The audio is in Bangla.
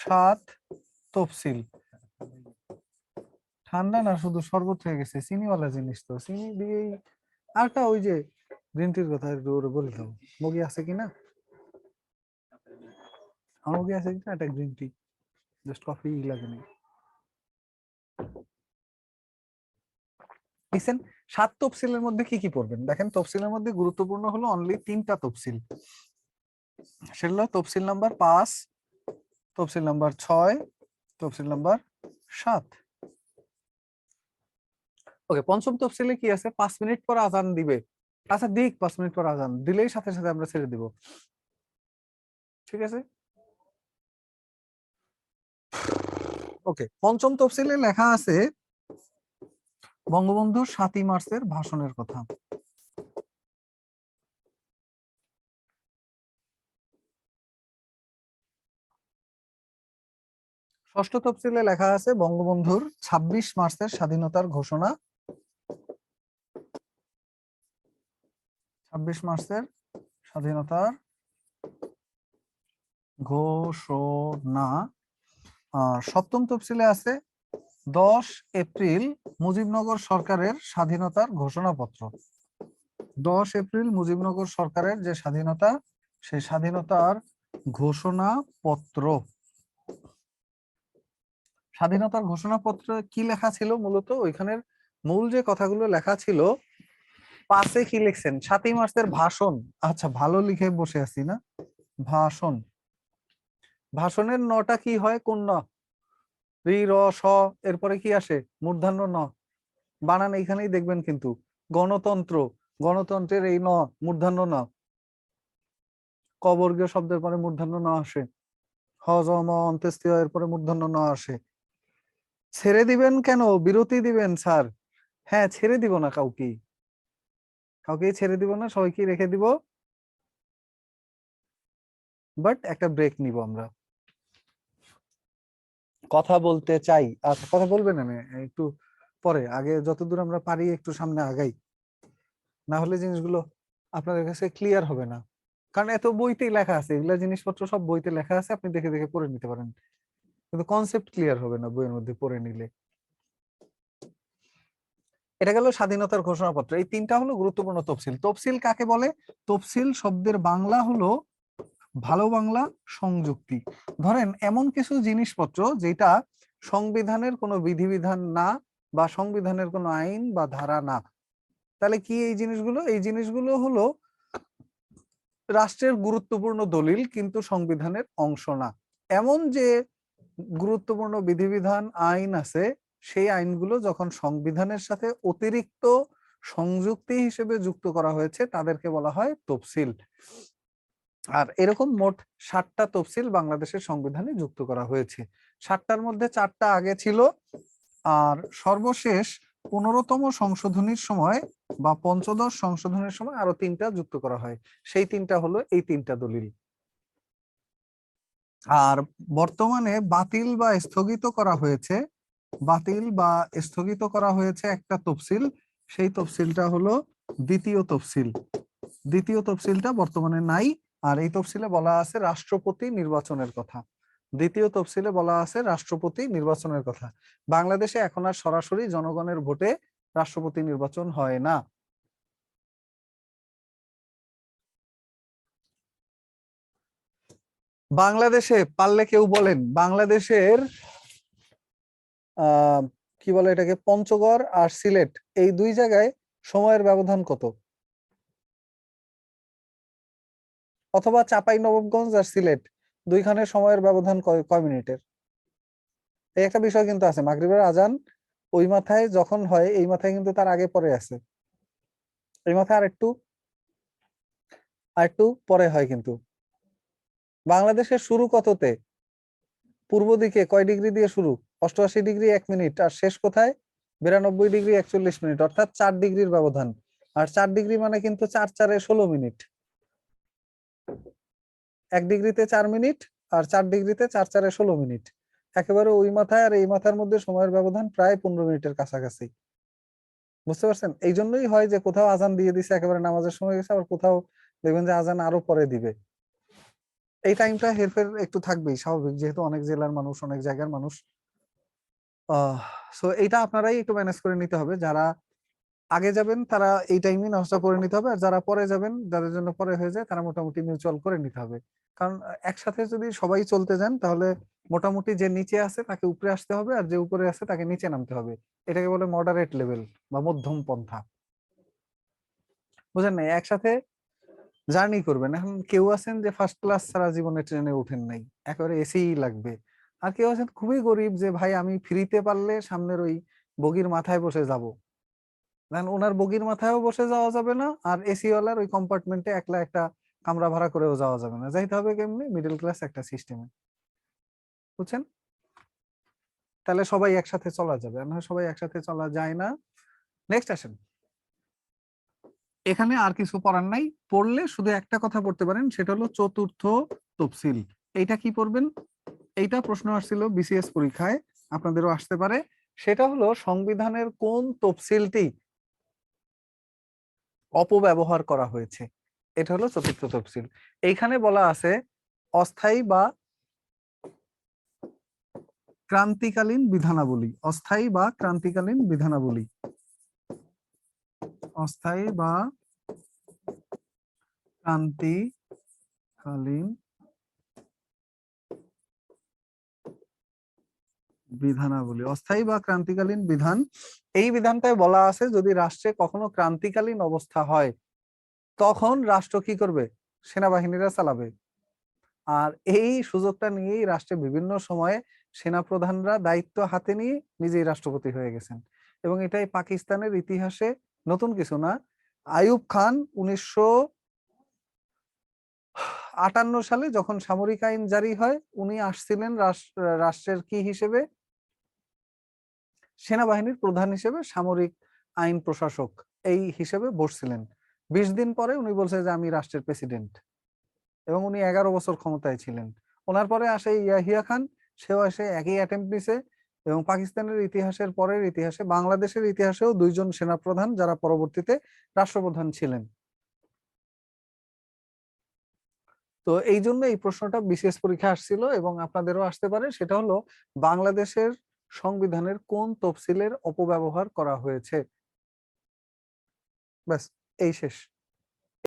সাত তফসিল। ঠান্ডা না, শুধু শরবত হয়ে গেছে, চিনিওয়ালা জিনিস তো, চিনি দিয়েই। আরটা ওই যে গ্রিন টির কথা একটু ওরে বলে দাও, মগি আছে কিনা, আমার মগি আছে কিনা, একটা গ্রিন টি, জাস্ট কফি লাগে না। দেখছেন, সাত তফসিলের মধ্যে কি কি পড়বেন দেখেন। তফসিলের মধ্যে গুরুত্বপূর্ণ হলো অনলি তিনটা তফসিল, সেগুলো তফসিল নাম্বার 5, তফসিল নাম্বার 6, তফসিল নাম্বার 7। ওকে, পঞ্চম তফসিলে কি আছে, 5 মিনিট পর আজান দিবে। আচ্ছা দিক, 5 মিনিট পর আজান দিলেই সাথে সাথে আমরা ছেড়ে দিব, ঠিক আছে। ওকে, পঞ্চম তফসিলে লেখা আছে বঙ্গবন্ধুর 7ই মার্চের ভাষণের কথা। ষষ্ঠ তফসিলে লেখা আছে বঙ্গবন্ধুর 26 মার্চের স্বাধীনতার ঘোষণা। 26 মার্চের স্বাধীনতার ঘোষণা। আর সপ্তম তফসিলে আছে 10 এপ্রিল মুজিবনগর সরকারের স্বাধীনতার ঘোষণাপত্র। 10 এপ্রিল মুজিবনগর সরকারের যে স্বাধীনতা, সেই স্বাধীনতার ঘোষণাপত্র। স্বাধীনতার ঘোষণাপত্রে কি লেখা ছিল মূলত, ওইখানের মূল যে কথাগুলো লেখা ছিল, পাশে কি লিখছেন, 7ই মার্চের ভাষণ। আচ্ছা, ভালো লিখে বসে আছি না, ভাষণ। ভাষণের নটা কি হয়, কোন ন, রি র স, এরপরে কি আসে, মূর্ধন্য ন। বানান এইখানেই দেখবেন কিন্তু, গণতন্ত্র, গণতন্ত্রের এই ন, মূর্ধন্য ন। ক বর্গীয় শব্দের পরে মূর্ধন্য ন আসে, হ জ ম অন্ত্যেষ্টিয় এর পরে মূর্ধন্য ন আসে। ছেড়ে দিবেন কেন, বিরতি দিবেন স্যার। হ্যাঁ, ছেড়ে দিব না কাউকে, কাউকেই ছেড়ে দিব না, সবাইকে রেখে দিব, বাট একটা ব্রেক নিব আমরা, কথা বলতে চাই। আচ্ছা, কথা বলবেন, আমি একটু পরে, আগে যতদূর আমরা পারি একটু সামনে আগাই, না হলে জিনিসগুলো আপনাদের কাছে ক্লিয়ার হবে না। কারণ এত বইতেই লেখা আছে, এগুলা জিনিসপত্র সব বইতে লেখা আছে, আপনি দেখে দেখে পড়ে নিতে পারেন, কিন্তু কনসেপ্ট ক্লিয়ার হবে না বইয়ের মধ্যে পড়ে নিলে। এটা গেল স্বাধীনতার ঘোষণাপত্র। এই তিনটা হলো গুরুত্বপূর্ণ তফসিল। তফসিল কাকে বলে, তফসিল শব্দের বাংলা হলো ভালো বাংলা সংযুক্তি। ধরেন এমন কিছু জিনিসপত্র যেটা সংবিধানের কোনো বিধিবিধান না, বা সংবিধানের কোনো আইন বা ধারা না, তাহলে কি এই জিনিসগুলো, এই জিনিসগুলো হলো রাষ্ট্রের গুরুত্বপূর্ণ দলিল কিন্তু সংবিধানের অংশ না। এমন যে গুরুত্বপূর্ণ বিধিবিধান আইন আছে, সেই আইনগুলো যখন সংবিধানের সাথে অতিরিক্ত সংযুক্তি হিসেবে যুক্ত করা হয়েছে, তাদেরকে বলা হয় তফসিল। আর এরকম মোট 7টা তফসিল বাংলাদেশের সংবিধানে যুক্ত করা হয়েছে। 7টার মধ্যে 4টা আগে ছিল, আর সর্বশেষ 15তম সংশোধনীর সময় বা পঞ্চদশ সংশোধনের সময় আরো 3টা যুক্ত করা হয়। সেই 3টা হলো এই 3টা দলিল। আর বর্তমানে বাতিল বা স্থগিত করা হয়েছে, বাতিল বা স্থগিত করা হয়েছে একটা তফসিল, সেই তফসিলটা হলো দ্বিতীয় তফসিল। দ্বিতীয় তফসিলটা বর্তমানে নাই। আর এই তফসিলে বলা আছে রাষ্ট্রপতি নির্বাচনের কথা। দ্বিতীয় তফসিলে বলা আছে রাষ্ট্রপতি নির্বাচনের কথা। বাংলাদেশে এখন আর সরাসরি জনগণের ভোটে রাষ্ট্রপতি নির্বাচন হয় না। বাংলাদেশে পারলে কেউ বলেন, বাংলাদেশের আহ কি বলে এটাকে, পঞ্চগড় আর সিলেট, এই দুই জায়গায় সময়ের ব্যবধান কত, অথবা চাঁপাই নবাবগঞ্জ আর সিলেট, দুইখানের সময়ের ব্যবধান কয় কয় মিনিটের। এই একটা বিষয় কিন্তু আছে, মাগরিবের আজান ওই মাথায় যখন হয়, এই মাথায় কিন্তু তার আগে পরে আছে, এই মাথায় আর একটু পরে হয় কিন্তু। বাংলাদেশের শুরু কততে, পূর্ব দিকে কয় ডিগ্রি দিয়ে শুরু, 88 ডিগ্রি 1 মিনিট, আর শেষ কোথায়, 92 ডিগ্রি 41 মিনিট, অর্থাৎ 4 ডিগ্রির ব্যবধান। আর 4 ডিগ্রি মানে কিন্তু 4 4 16 মিনিট, 1 ডিগ্রিতে 4 মিনিট, আর 4 ডিগ্রিতে 4 4 16 মিনিট। একেবারে ওই মাথায় আর এই মাথার মধ্যে সময়ের ব্যবধান প্রায় 15 মিনিটের কাছাকাছি। বুঝতে পারছেন, এই জন্যই হয় যে কোথাও আজান দিয়ে দিছে একেবারে নামাজের সময় গেছে, আবার কোথাও দেখবেন যে আজান আরো পরে দিবে। এই টাইমটা হেরফের একটু থাকবেই, স্বাভাবিক, যেহেতু অনেক জেলার মানুষ, অনেক জায়গার মানুষ। সো এইটা আপনারাই একটু ম্যানেজ করে নিতে হবে। যারা আগে যাবেন তারা এই টাইমে নাস্তা করে নিতে হবে, আর যারা পরে যাবেন, যাদের জন্য পরে হয়ে যায়, তারা মোটামুটি মিউচুয়াল করে নিতে হবে। কারণ একসাথে যদি সবাই চলতে যান, তাহলে মোটামুটি যে নিচে আছে তাকে উপরে আসতে হবে, আর যে উপরে আছে তাকে নিচে নামতে হবে। এটাকে বলে মডারেট লেভেল বা মধ্যম পন্থা। বুঝেন নাই? একসাথে জার্নি করবেন। এখন কেউ আছেন যে ফার্স্ট ক্লাস ছাড়া জীবনে ট্রেনে উঠেন নাই, একেবারে এসি লাগবে। আর কেউ আছেন খুবই গরিব, যে ভাই আমি ফ্রিতে পারলে সামনের ওই বগির মাথায় বসে যাব। দেন ওনার বগির মাথায়ও বসে যাওয়া যাবে না, আর এসি ওয়ালার ওই কম্পার্টমেন্টে একলা একটা কামরা ভাড়া করেও যাওয়া যাবে না। যাইতে হবে কেমনি? মিডল ক্লাস একটা সিস্টেমে। বুঝছেন? তাহলে সবাই একসাথে চলা যাবে, আর না হয় সবাই একসাথে চলা যায় না। নেক্সট আসেন। এখানে আর কিছু পড়ার নাই, পড়লে শুধু একটা কথা পড়তে পারেন, সেটা হলো চতুর্থ তফসিল। এইটা কি পড়বেন? এইটা প্রশ্ন আসছিল বিসিএস পরীক্ষায়, আপনাদেরও আসতে পারে। সেটা হলো সংবিধানের কোন তফসিলটি অপব্যবহার করা হয়েছে। এটা হলো চতুর্থ তফসিল। এইখানে বলা আছে অস্থায়ী বা ক্রান্তিকালীন বিধানাবলী। অস্থায়ী বা ক্রান্তিকালীন বিধানাবলী। অস্থায়ী বা ক্রান্তিকালীন বিধানাবলী। অস্থায়ী বা ক্রান্তিকালীন বিধান। এই বিধানটায় বলা আছে যদি রাষ্ট্রে কখনো ক্রান্তিকালীন অবস্থা হয়, তখন রাষ্ট্র কি করবে? সেনাবাহিনীরা চালাবে। আর এই সুযোগটা নিয়েই রাষ্ট্রে বিভিন্ন সময়ে সেনাপ্রধানরা দায়িত্ব হাতে নিয়ে নিজেই রাষ্ট্রপতি হয়ে গেছেন। এবং এটাই পাকিস্তানের ইতিহাসে নতুন কিছু না। আইয়ুব খান 1958 সালে যখন সামরিক আইন জারি হয়, উনি আসছিলেন রাষ্ট্রের কি হিসেবে? সেনাবাহিনীর প্রধান হিসেবে, সামরিক আইন প্রশাসক এই হিসেবে বসছিলেন। 20 দিন পরে উনি বলছে যে আমি রাষ্ট্রের প্রেসিডেন্ট। এবং উনি 11 বছর ক্ষমতায় ছিলেন। ওনার পরে আসে ইয়াহিয়া খান, সেও এসে একই অ্যাটেম্প দিছে। এবং পাকিস্তানের ইতিহাসের পরের ইতিহাসে, বাংলাদেশের ইতিহাসেও 2 জন সেনাপ্রধান যারা পরবর্তীতে রাষ্ট্রপ্রধান ছিলেন। তো এই জন্য এই প্রশ্নটা বিশেষ পরীক্ষা আসছিল, এবং আপনাদেরও আসতে পারে। সেটা হলো বাংলাদেশের সংবিধানের কোন তফসিলের অপব্যবহার করা হয়েছে। ব্যাস, এই শেষ।